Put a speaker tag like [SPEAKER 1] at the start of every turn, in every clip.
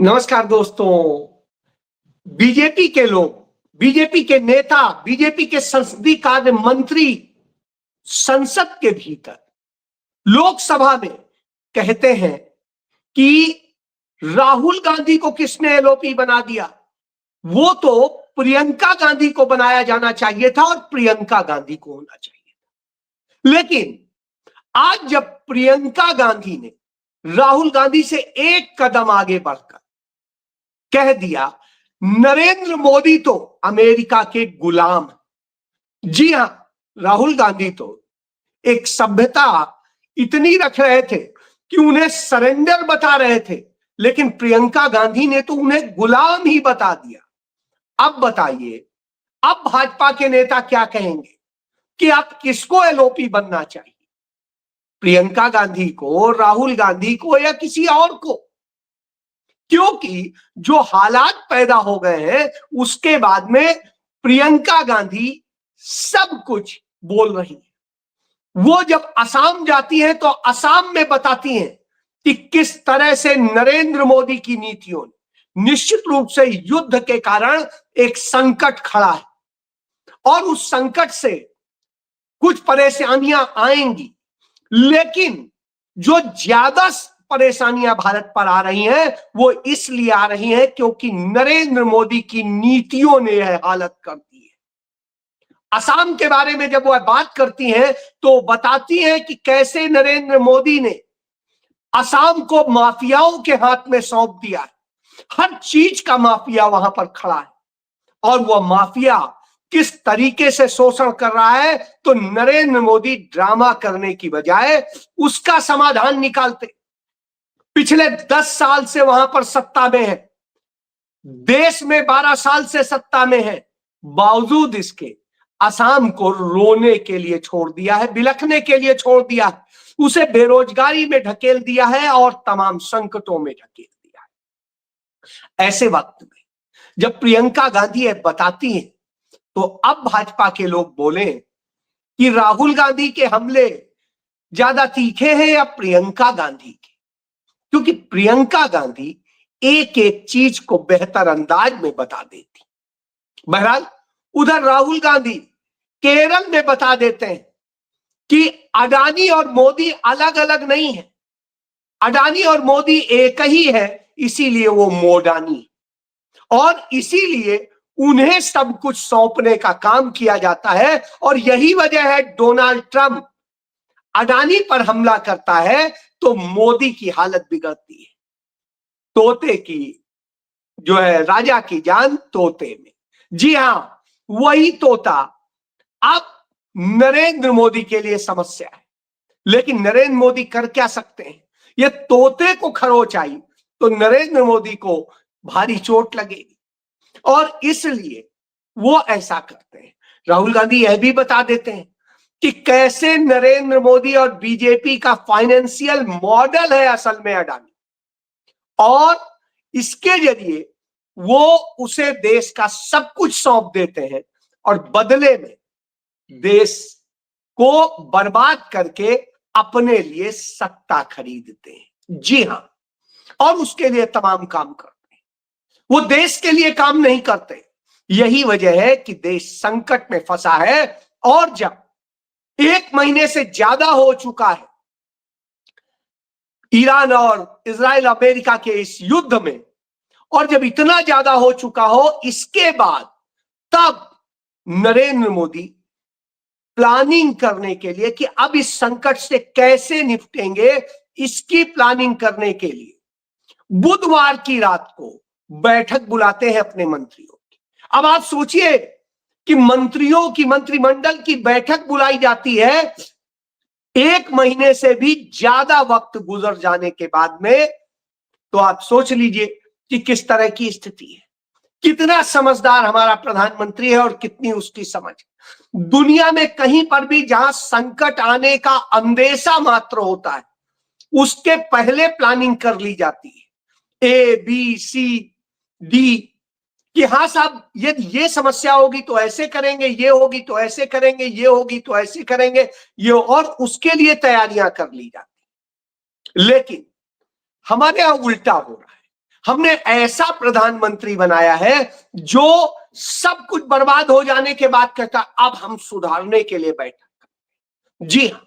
[SPEAKER 1] नमस्कार दोस्तों। बीजेपी के लोग, बीजेपी के नेता, बीजेपी के संसदीय कार्य मंत्री संसद के भीतर लोकसभा में कहते हैं कि राहुल गांधी को किसने एलओपी बना दिया, वो तो प्रियंका गांधी को बनाया जाना चाहिए था और प्रियंका गांधी को होना चाहिए था। लेकिन आज जब प्रियंका गांधी ने राहुल गांधी से एक कदम आगे बढ़कर कह दिया नरेंद्र मोदी तो अमेरिका के गुलाम। जी हां, राहुल गांधी तो एक सभ्यता इतनी रख रहे थे कि उन्हें सरेंडर बता रहे थे, लेकिन प्रियंका गांधी ने तो उन्हें गुलाम ही बता दिया। अब बताइए, अब भाजपा के नेता क्या कहेंगे कि आप किसको एलओपी बनना चाहिए, प्रियंका गांधी को, राहुल गांधी को या किसी और को? क्योंकि जो हालात पैदा हो गए हैं उसके बाद में प्रियंका गांधी सब कुछ बोल रही है। वो जब असम जाती है तो असम में बताती हैं कि किस तरह से नरेंद्र मोदी की नीतियों ने निश्चित रूप से युद्ध के कारण एक संकट खड़ा है और उस संकट से कुछ परेशानियां आएंगी, लेकिन जो ज्यादा परेशानियां भारत पर आ रही हैं वो इसलिए आ रही हैं क्योंकि नरेंद्र मोदी की नीतियों ने यह हालत कर दी है। असम के बारे में जब वह बात करती हैं तो बताती हैं कि कैसे नरेंद्र मोदी ने असम को माफियाओं के हाथ में सौंप दिया है। हर चीज का माफिया वहां पर खड़ा है और वह माफिया किस तरीके से शोषण कर रहा है, तो नरेंद्र मोदी ड्रामा करने की बजाय उसका समाधान निकालते। पिछले 10 साल से वहां पर सत्ता में है, देश में 12 साल से सत्ता में है, बावजूद इसके असम को रोने के लिए छोड़ दिया है, बिलखने के लिए छोड़ दिया है, उसे बेरोजगारी में ढकेल दिया है और तमाम संकटों में ढकेल दिया है। ऐसे वक्त में जब प्रियंका गांधी बताती हैं तो अब भाजपा के लोग बोले कि राहुल गांधी के हमले ज्यादा तीखे हैं या प्रियंका गांधी के, क्योंकि प्रियंका गांधी एक एक चीज को बेहतर अंदाज में बता देती। बहरहाल उधर राहुल गांधी केरल में बता देते हैं कि अडानी और मोदी अलग अलग नहीं है, अडानी और मोदी एक ही है, इसीलिए वो मोडानी, और इसीलिए उन्हें सब कुछ सौंपने का काम किया जाता है। और यही वजह है डोनाल्ड ट्रंप अडानी पर हमला करता है तो मोदी की हालत बिगड़ती है। तोते की जो है राजा की जान तोते में। जी हां, वही तोता अब नरेंद्र मोदी के लिए समस्या है, लेकिन नरेंद्र मोदी कर क्या सकते हैं? ये तोते को खरोच आई तो नरेंद्र मोदी को भारी चोट लगेगी और इसलिए वो ऐसा करते हैं। राहुल गांधी यह भी बता देते हैं कि कैसे नरेंद्र मोदी और बीजेपी का फाइनेंशियल मॉडल है असल में अडानी, और इसके जरिए वो उसे देश का सब कुछ सौंप देते हैं और बदले में देश को बर्बाद करके अपने लिए सत्ता खरीदते हैं। जी हां, और उसके लिए तमाम काम करते हैं, वो देश के लिए काम नहीं करते। यही वजह है कि देश संकट में फंसा है। और जब 1 महीने से ज्यादा हो चुका है ईरान और इजराइल अमेरिका के इस युद्ध में, और जब इतना ज्यादा हो चुका हो, इसके बाद तब नरेंद्र मोदी प्लानिंग करने के लिए कि अब इस संकट से कैसे निपटेंगे, इसकी प्लानिंग करने के लिए बुधवार की रात को बैठक बुलाते हैं अपने मंत्रियों की। अब आप सोचिए कि मंत्रियों की, मंत्रिमंडल की बैठक बुलाई जाती है 1 महीने से भी ज्यादा वक्त गुजर जाने के बाद में, तो आप सोच लीजिए कि किस तरह की स्थिति है। कितना समझदार हमारा प्रधानमंत्री है और कितनी उसकी समझ। दुनिया में कहीं पर भी जहां संकट आने का अंदेशा मात्र होता है उसके पहले प्लानिंग कर ली जाती है, ABCD, कि हाँ साहब यदि ये समस्या होगी तो ऐसे करेंगे, ये होगी तो ऐसे करेंगे, ये होगी तो ऐसे करेंगे, ये, और उसके लिए तैयारियां कर ली जाती। लेकिन हमारे यहां उल्टा हो रहा है। हमने ऐसा प्रधानमंत्री बनाया है जो सब कुछ बर्बाद हो जाने के बाद कहता अब हम सुधारने के लिए बैठक करें। जी हां,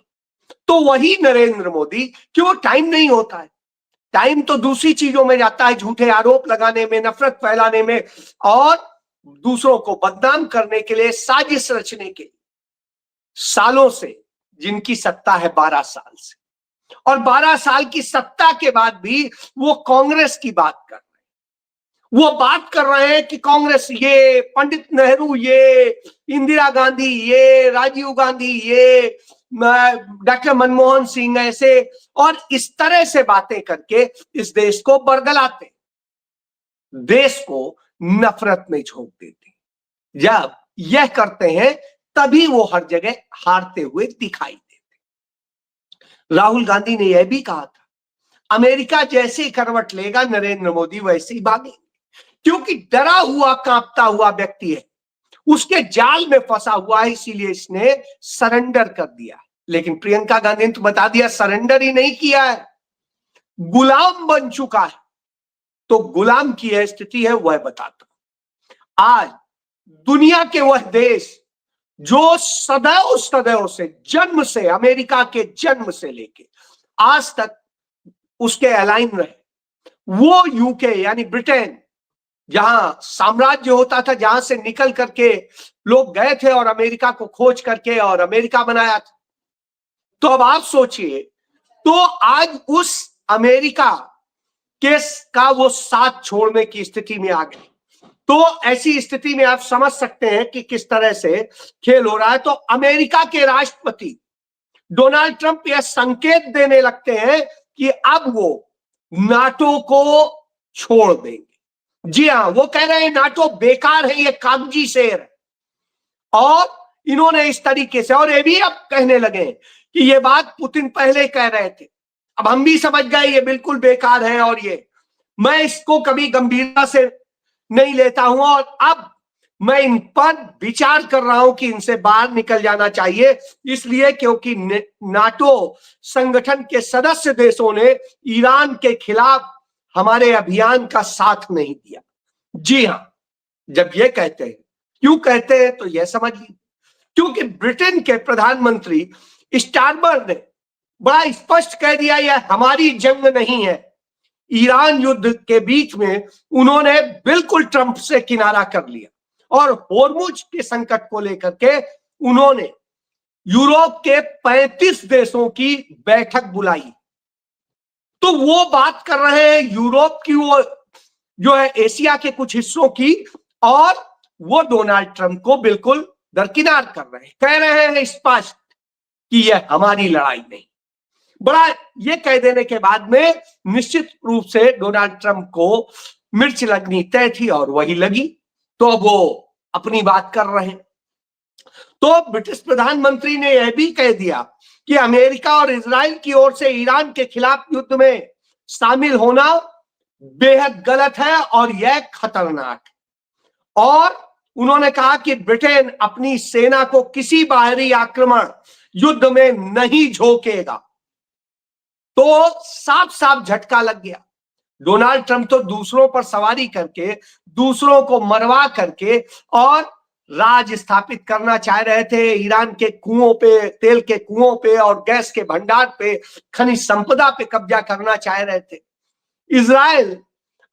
[SPEAKER 1] तो वही नरेंद्र मोदी, क्यों टाइम नहीं होता है, टाइम तो दूसरी चीजों में जाता है, झूठे आरोप लगाने में, नफरत फैलाने में और दूसरों को बदनाम करने के लिए, साजिश रचने के लिए। सालों से जिनकी सत्ता है 12 साल से, और 12 साल की सत्ता के बाद भी वो कांग्रेस की बात कर रहे हैं। वो बात कर रहे हैं कि कांग्रेस ये, पंडित नेहरू ये, इंदिरा गांधी ये, राजीव गांधी ये, डॉक्टर मनमोहन सिंह ऐसे, और इस तरह से बातें करके इस देश को बरगलाते, देश को नफरत में झोंक देते। जब यह करते हैं तभी वो हर जगह हारते हुए दिखाई देते। राहुल गांधी ने यह भी कहा था, अमेरिका जैसे करवट लेगा नरेंद्र मोदी वैसे ही भागेंगे, क्योंकि डरा हुआ कांपता हुआ व्यक्ति है, उसके जाल में फंसा हुआ है, इसीलिए इसने सरेंडर कर दिया। लेकिन प्रियंका गांधी ने तो बता दिया सरेंडर ही नहीं किया है, गुलाम बन चुका है। तो गुलाम की यह स्थिति है, वह बताता हूं। आज दुनिया के वह देश जो सदैव सदैव से, जन्म से, अमेरिका के जन्म से लेके आज तक उसके अलाइन रहे, वो यूके यानी ब्रिटेन, जहां साम्राज्य होता था, जहां से निकल करके लोग गए थे और अमेरिका को खोज करके और अमेरिका बनाया था। तो अब आप सोचिए, तो आज उस अमेरिका का वो साथ छोड़ने की स्थिति में आ गए। तो ऐसी स्थिति में आप समझ सकते हैं कि किस तरह से खेल हो रहा है। तो अमेरिका के राष्ट्रपति डोनाल्ड ट्रंप यह संकेत देने लगते हैं कि अब वो नाटो को छोड़ देंगे। जी हां, वो कह रहे हैं नाटो बेकार है, ये कागजी शेर है। और इन्होंने इस तरीके से, और ये भी अब कहने लगे कि ये बात पुतिन पहले कह रहे थे, अब हम भी समझ गए ये बिल्कुल बेकार है, और ये मैं इसको कभी गंभीरता से नहीं लेता हूं, और अब मैं इन पर विचार कर रहा हूं कि इनसे बाहर निकल जाना चाहिए, इसलिए क्योंकि नाटो संगठन के सदस्य देशों ने ईरान के खिलाफ हमारे अभियान का साथ नहीं दिया। जी हां, जब ये कहते हैं, क्यों कहते हैं तो यह समझ लीजिए, क्योंकि ब्रिटेन के प्रधानमंत्री स्टारमर ने बड़ा स्पष्ट कह दिया यह हमारी जंग नहीं है। ईरान युद्ध के बीच में उन्होंने बिल्कुल ट्रंप से किनारा कर लिया, और होर्मुज के संकट को लेकर के उन्होंने यूरोप के 35 देशों की बैठक बुलाई। तो वो बात कर रहे हैं यूरोप की, वो जो है एशिया के कुछ हिस्सों की, और वो डोनाल्ड ट्रंप को बिल्कुल दरकिनार कर रहे हैं, कह रहे हैं स्पष्ट कि यह हमारी लड़ाई नहीं। बड़ा ये कह देने के बाद में निश्चित रूप से डोनाल्ड ट्रंप को मिर्च लगनी तय थी, और वही लगी। तो अब वो अपनी बात कर रहे हैं। तो ब्रिटिश प्रधानमंत्री ने यह भी कह दिया कि अमेरिका और इजराइल की ओर से ईरान के खिलाफ युद्ध में शामिल होना बेहद गलत है और यह खतरनाक है। और उन्होंने कहा कि ब्रिटेन अपनी सेना को किसी बाहरी आक्रमण युद्ध में नहीं झोंकेगा। तो साफ साफ झटका लग गया। डोनाल्ड ट्रंप तो दूसरों पर सवारी करके, दूसरों को मरवा करके और राज स्थापित करना चाह रहे थे, ईरान के कुओं पे, तेल के कुओं पे और गैस के भंडार पे, खनिज संपदा पे कब्जा करना चाह रहे थे। इजराइल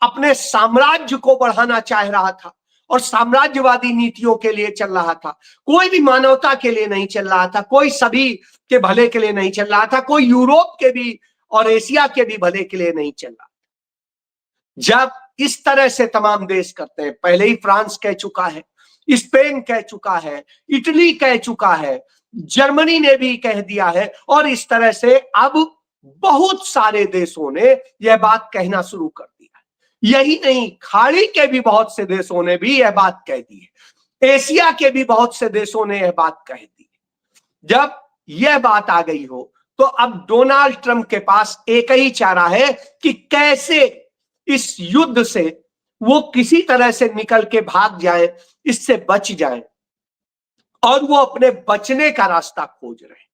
[SPEAKER 1] अपने साम्राज्य को बढ़ाना चाह रहा था और साम्राज्यवादी नीतियों के लिए चल रहा था, कोई भी मानवता के लिए नहीं चल रहा था, कोई सभी के भले के लिए नहीं चल रहा था, कोई यूरोप के भी और एशिया के भी भले के लिए नहीं चल रहा। जब इस तरह से तमाम देश करते हैं, पहले ही फ्रांस कह चुका है, स्पेन कह चुका है, इटली कह चुका है, जर्मनी ने भी कह दिया है, और इस तरह से अब बहुत सारे देशों ने यह बात कहना शुरू कर दिया है। यही नहीं, खाड़ी के भी बहुत से देशों ने भी यह बात कह दी है, एशिया के भी बहुत से देशों ने यह बात कह दी है। जब यह बात आ गई हो तो अब डोनाल्ड ट्रंप के पास एक ही चारा है कि कैसे इस युद्ध से वो किसी तरह से निकल के भाग जाए, इससे बच जाए, और वो अपने बचने का रास्ता खोज रहे हैं।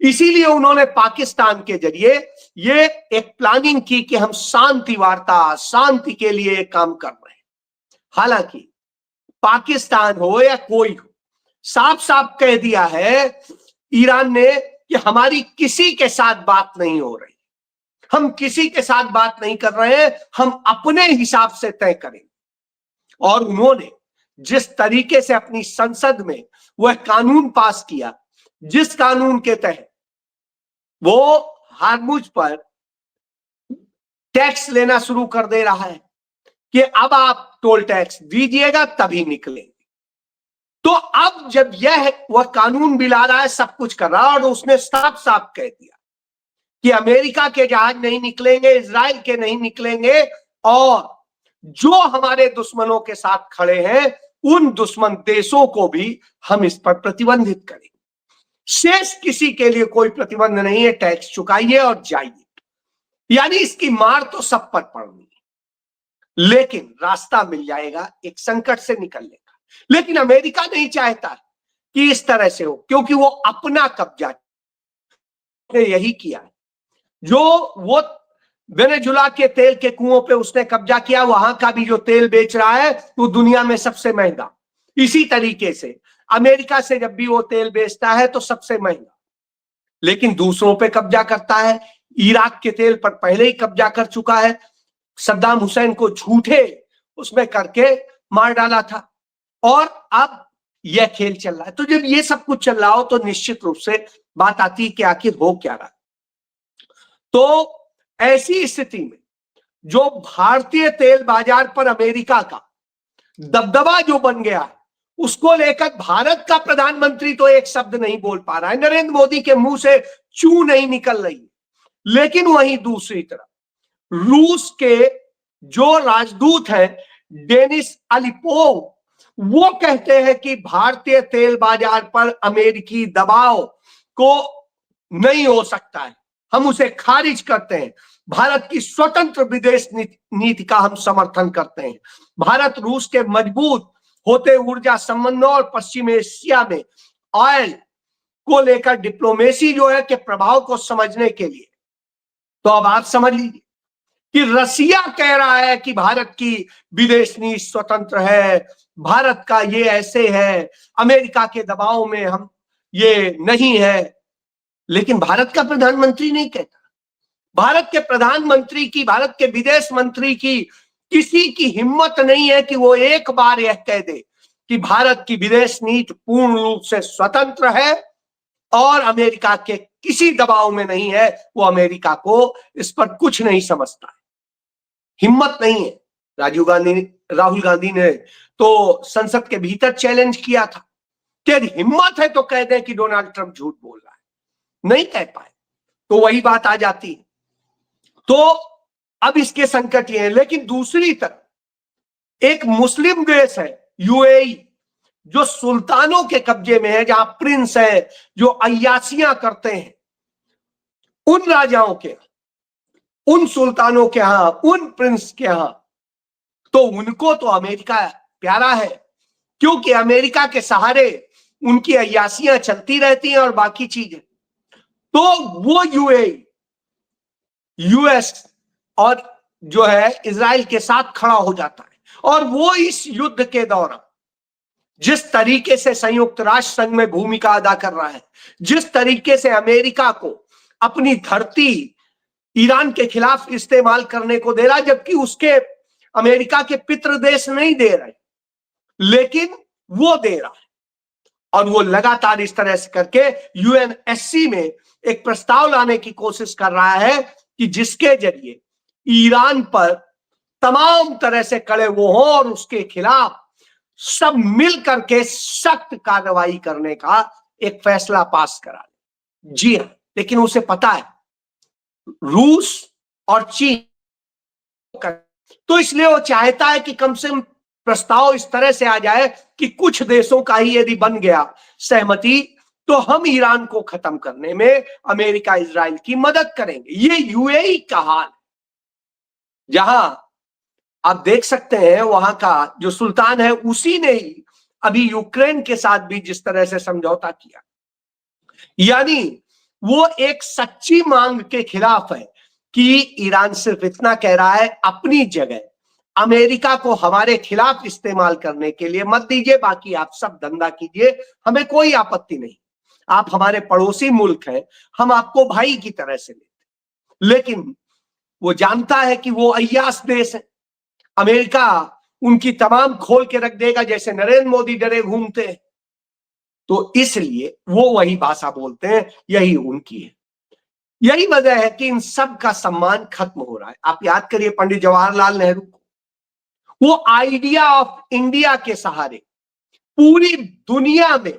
[SPEAKER 1] इसीलिए उन्होंने पाकिस्तान के जरिए ये एक प्लानिंग की कि हम शांति वार्ता, शांति के लिए काम कर रहे हैं। हालांकि पाकिस्तान हो या कोई हो, साफ साफ कह दिया है ईरान ने कि हमारी किसी के साथ बात नहीं हो रही, हम किसी के साथ बात नहीं कर रहे हैं, हम अपने हिसाब से तय करेंगे। और उन्होंने जिस तरीके से अपनी संसद में वह कानून पास किया, जिस कानून के तहत वो हार्मुज पर टैक्स लेना शुरू कर दे रहा है कि अब आप टोल टैक्स दीजिएगा तभी निकलेंगे। तो अब जब यह वह कानून भी ला रहा है, सब कुछ कर रहा है, और उसने साफ साफ कह दिया कि अमेरिका के जहाज नहीं निकलेंगे, इजराइल के नहीं निकलेंगे, और जो हमारे दुश्मनों के साथ खड़े हैं उन दुश्मन देशों को भी हम इस पर प्रतिबंधित करेंगे। शेष किसी के लिए कोई प्रतिबंध नहीं है, टैक्स चुकाइए और जाइए। यानी इसकी मार तो सब पर पड़नी है, लेकिन रास्ता मिल जाएगा एक संकट से निकलने का। लेकिन अमेरिका नहीं चाहता कि इस तरह से हो, क्योंकि वो अपना कब्जा ने यही किया है। जो वो वेनेजुला के तेल के कुओं पे उसने कब्जा किया, वहां का भी जो तेल बेच रहा है वो दुनिया में सबसे महंगा। इसी तरीके से अमेरिका से जब भी वो तेल बेचता है तो सबसे महंगा, लेकिन दूसरों पे कब्जा करता है। इराक के तेल पर पहले ही कब्जा कर चुका है, सद्दाम हुसैन को झूठे उसमें करके मार डाला था, और अब यह खेल चल रहा है। तो जब ये सब कुछ चल रहा हो तो निश्चित रूप से बात आती है कि आखिर हो क्या रहा। तो ऐसी स्थिति में जो भारतीय तेल बाजार पर अमेरिका का दबदबा जो बन गया है, उसको लेकर भारत का प्रधानमंत्री तो एक शब्द नहीं बोल पा रहा है, नरेंद्र मोदी के मुंह से चू नहीं निकल रही। लेकिन वहीं दूसरी तरफ रूस के जो राजदूत हैं डेनिस अलिपोव, वो कहते हैं कि भारतीय तेल बाजार पर अमेरिकी दबाव को नहीं हो सकता है, हम उसे खारिज करते हैं। भारत की स्वतंत्र विदेश नीति का हम समर्थन करते हैं। भारत रूस के मजबूत होते ऊर्जा संबंधों और पश्चिम एशिया में ऑयल को लेकर डिप्लोमेसी जो है के प्रभाव को समझने के लिए, तो अब आप समझ लीजिए कि रसिया कह रहा है कि भारत की विदेश नीति स्वतंत्र है, भारत का ये ऐसे है, अमेरिका के दबाव में हम ये नहीं है। लेकिन भारत का प्रधानमंत्री नहीं कहता। भारत के प्रधानमंत्री की, भारत के विदेश मंत्री की किसी की हिम्मत नहीं है कि वो एक बार यह कह दे कि भारत की विदेश नीति पूर्ण रूप से स्वतंत्र है और अमेरिका के किसी दबाव में नहीं है। वो अमेरिका को इस पर कुछ नहीं समझता है, हिम्मत नहीं है। राहुल गांधी ने तो संसद के भीतर चैलेंज किया था कि यदि हिम्मत है तो कह दें कि डोनाल्ड ट्रंप झूठ बोल रहा है, नहीं कह पाए, तो वही बात आ जाती है। तो अब इसके संकट ये है। लेकिन दूसरी तरफ एक मुस्लिम देश है यूएई, जो सुल्तानों के कब्जे में है, जहां प्रिंस है जो अय्यासियां करते हैं, उन राजाओं के, उन सुल्तानों के यहां, उन प्रिंस के यहां, तो उनको तो अमेरिका प्यारा है, क्योंकि अमेरिका के सहारे उनकी अय्यासियां चलती रहती हैं और बाकी चीजें। तो वो यूएई, यूएस और जो है इजराइल के साथ खड़ा हो जाता है, और वो इस युद्ध के दौरान जिस तरीके से संयुक्त राष्ट्र संघ में भूमिका अदा कर रहा है, जिस तरीके से अमेरिका को अपनी धरती ईरान के खिलाफ इस्तेमाल करने को दे रहा है, जबकि उसके अमेरिका के पितृ देश नहीं दे रहे, लेकिन वो दे रहा है। और वो लगातार इस तरह से करके यूएनएससी में एक प्रस्ताव लाने की कोशिश कर रहा है कि जिसके जरिए ईरान पर तमाम तरह से कड़े वो हों और उसके खिलाफ सब मिल करके सख्त कार्रवाई करने का एक फैसला पास करा ले। जी हां, लेकिन उसे पता है रूस और चीन, तो इसलिए वो चाहता है कि कम से कम प्रस्ताव इस तरह से आ जाए कि कुछ देशों का ही यदि बन गया सहमति, तो हम ईरान को खत्म करने में अमेरिका इजराइल की मदद करेंगे। ये यूएई का हाल, जहां आप देख सकते हैं वहां का जो सुल्तान है उसी ने ही अभी यूक्रेन के साथ भी जिस तरह से समझौता किया, यानी वो एक सच्ची मांग के खिलाफ है कि ईरान सिर्फ इतना कह रहा है, अपनी जगह अमेरिका को हमारे खिलाफ इस्तेमाल करने के लिए मत दीजिए, बाकी आप सब धंधा कीजिए, हमें कोई आपत्ति नहीं, आप हमारे पड़ोसी मुल्क हैं, हम आपको भाई की तरह से लेते। लेकिन वो जानता है कि वो अय्याश देश है, अमेरिका उनकी तमाम खोल के रख देगा, जैसे नरेंद्र मोदी डरे घूमते हैं। तो इसलिए वो वही भाषा बोलते हैं, यही उनकी है। यही वजह है कि इन सब का सम्मान खत्म हो रहा है। आप याद करिए पंडित जवाहरलाल नेहरू को, वो आइडिया ऑफ इंडिया के सहारे पूरी दुनिया में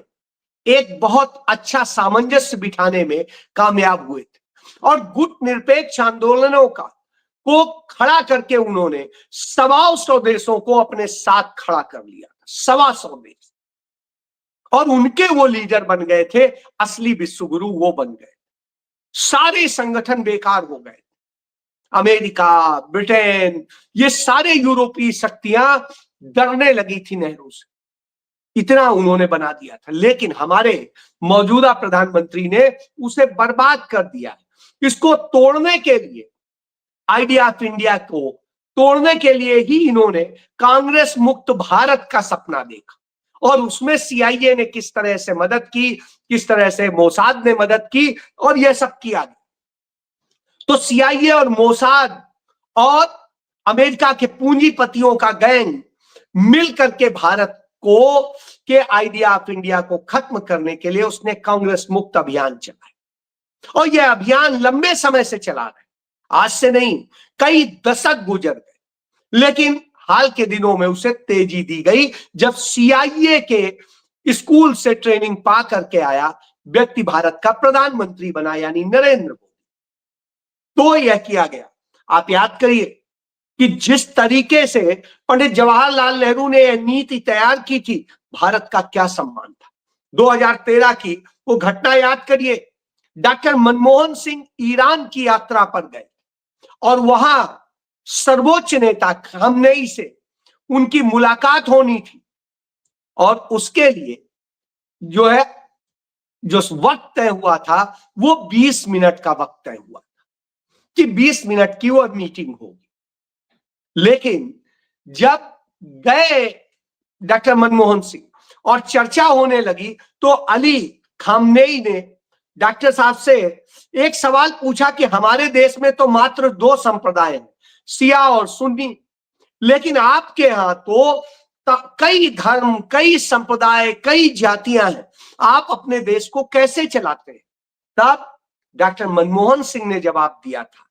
[SPEAKER 1] एक बहुत अच्छा सामंजस्य बिठाने में कामयाब हुए थे, और गुट निरपेक्ष आंदोलनों को खड़ा करके उन्होंने 125 देशों को अपने साथ खड़ा कर लिया, 125 देश, और उनके वो लीडर बन गए थे, असली विश्वगुरु वो बन गए। सारे संगठन बेकार हो गए, अमेरिका, ब्रिटेन, ये सारे यूरोपीय शक्तियां डरने लगी थी नेहरू से, इतना उन्होंने बना दिया था। लेकिन हमारे मौजूदा प्रधानमंत्री ने उसे बर्बाद कर दिया है। इसको तोड़ने के लिए, आइडिया ऑफ इंडिया को तोड़ने के लिए ही इन्होंने कांग्रेस मुक्त भारत का सपना देखा, और उसमें सीआईए ने किस तरह से मदद की, किस तरह से मोसाद ने मदद की, और यह सब किया गया। तो सीआईए और मोसाद और अमेरिका के पूंजीपतियों का गैंग मिलकर के भारत को के आइडिया ऑफ इंडिया को खत्म करने के लिए उसने कांग्रेस मुक्त अभियान चलाया, और यह अभियान लंबे समय से चला रहा है, आज से नहीं, कई दशक गुजर गए। लेकिन हाल के दिनों में उसे तेजी दी गई जब सीआईए के स्कूल से ट्रेनिंग पा करके आया व्यक्ति भारत का प्रधानमंत्री बना, यानी नरेंद्र मोदी। तो यह किया गया। आप याद करिए कि जिस तरीके से पंडित जवाहरलाल नेहरू ने यह नीति तैयार की थी, भारत का क्या सम्मान था। 2013 की वो घटना याद करिए, डॉक्टर मनमोहन सिंह ईरान की यात्रा पर गए और वहां सर्वोच्च नेता खामनेई से उनकी मुलाकात होनी थी, और उसके लिए जो वक्त तय हुआ था वो 20 मिनट का वक्त तय हुआ कि 20 मिनट की वो मीटिंग होगी। लेकिन जब गए डॉक्टर मनमोहन सिंह और चर्चा होने लगी, तो अली खामनेई ने डॉक्टर साहब से एक सवाल पूछा कि हमारे देश में तो मात्र 2 संप्रदाय हैं, शिया और सुन्नी, लेकिन आपके यहां तो कई धर्म, कई संप्रदाय, कई जातियां हैं, आप अपने देश को कैसे चलाते हैं। तब डॉक्टर मनमोहन सिंह ने जवाब दिया था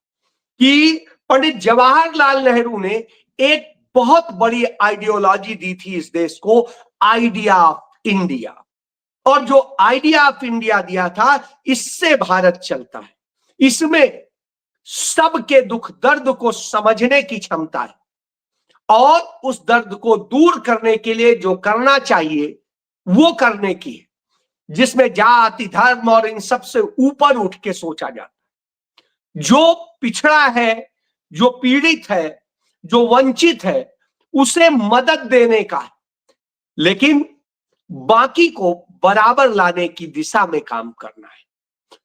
[SPEAKER 1] कि पंडित जवाहरलाल नेहरू ने एक बहुत बड़ी आइडियोलॉजी दी थी इस देश को, आइडिया ऑफ इंडिया, और जो आइडिया ऑफ इंडिया दिया था, इससे भारत चलता है, इसमें सबके दुख दर्द को समझने की क्षमता है, और उस दर्द को दूर करने के लिए जो करना चाहिए वो करने की है, जिसमें जाति, धर्म और इन सब से ऊपर उठ के सोचा जाता है। जो पिछड़ा है, जो पीड़ित है, जो वंचित है, उसे मदद देने का है, लेकिन बाकी को बराबर लाने की दिशा में काम करना है।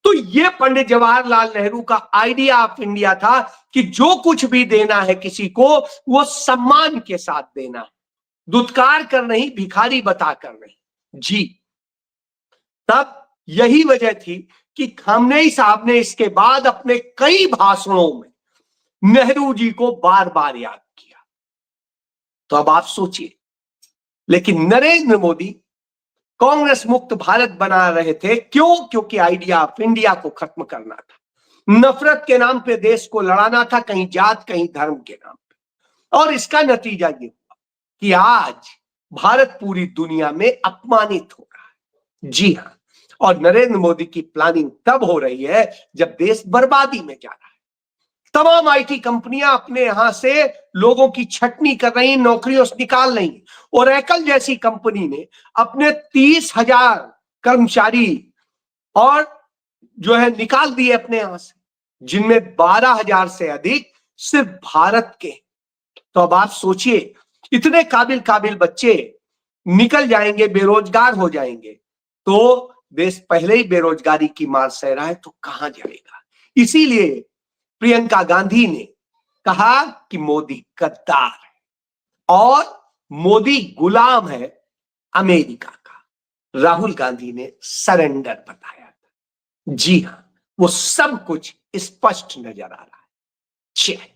[SPEAKER 1] तो ये पंडित जवाहरलाल नेहरू का आइडिया ऑफ इंडिया था कि जो कुछ भी देना है किसी को, वो सम्मान के साथ देना है, दुत्कार कर नहीं, भिखारी बता कर नहीं जी। तब यही वजह थी कि खामनेई साहब ने इसके बाद अपने कई भाषणों में नेहरू जी को बार बार याद किया। तो अब आप सोचिए, लेकिन नरेंद्र मोदी कांग्रेस मुक्त भारत बना रहे थे, क्यों? क्योंकि आइडिया ऑफ इंडिया को खत्म करना था, नफरत के नाम पे देश को लड़ाना था, कहीं जात कहीं धर्म के नाम पे। और इसका नतीजा ये हुआ कि आज भारत पूरी दुनिया में अपमानित हो रहा है। जी हां, और नरेंद्र मोदी की प्लानिंग तब हो रही है जब देश बर्बादी में जा रहा है। तमाम आईटी कंपनियां अपने यहां से लोगों की छटनी कर रही, नौकरियों से निकाल रही। ओरेकल जैसी कंपनी ने अपने 30,000 कर्मचारी और जो है निकाल दिए अपने यहां से, जिनमें 12,000 से अधिक सिर्फ भारत के। तो अब आप सोचिए, इतने काबिल बच्चे निकल जाएंगे, बेरोजगार हो जाएंगे, तो देश पहले ही बेरोजगारी की मार सह रहा है तो कहां जाएगा। इसीलिए प्रियंका गांधी ने कहा कि मोदी गद्दार है और मोदी गुलाम है अमेरिका का। राहुल गांधी ने सरेंडर बताया था। जी हां, वो सब कुछ स्पष्ट नजर आ रहा है। जय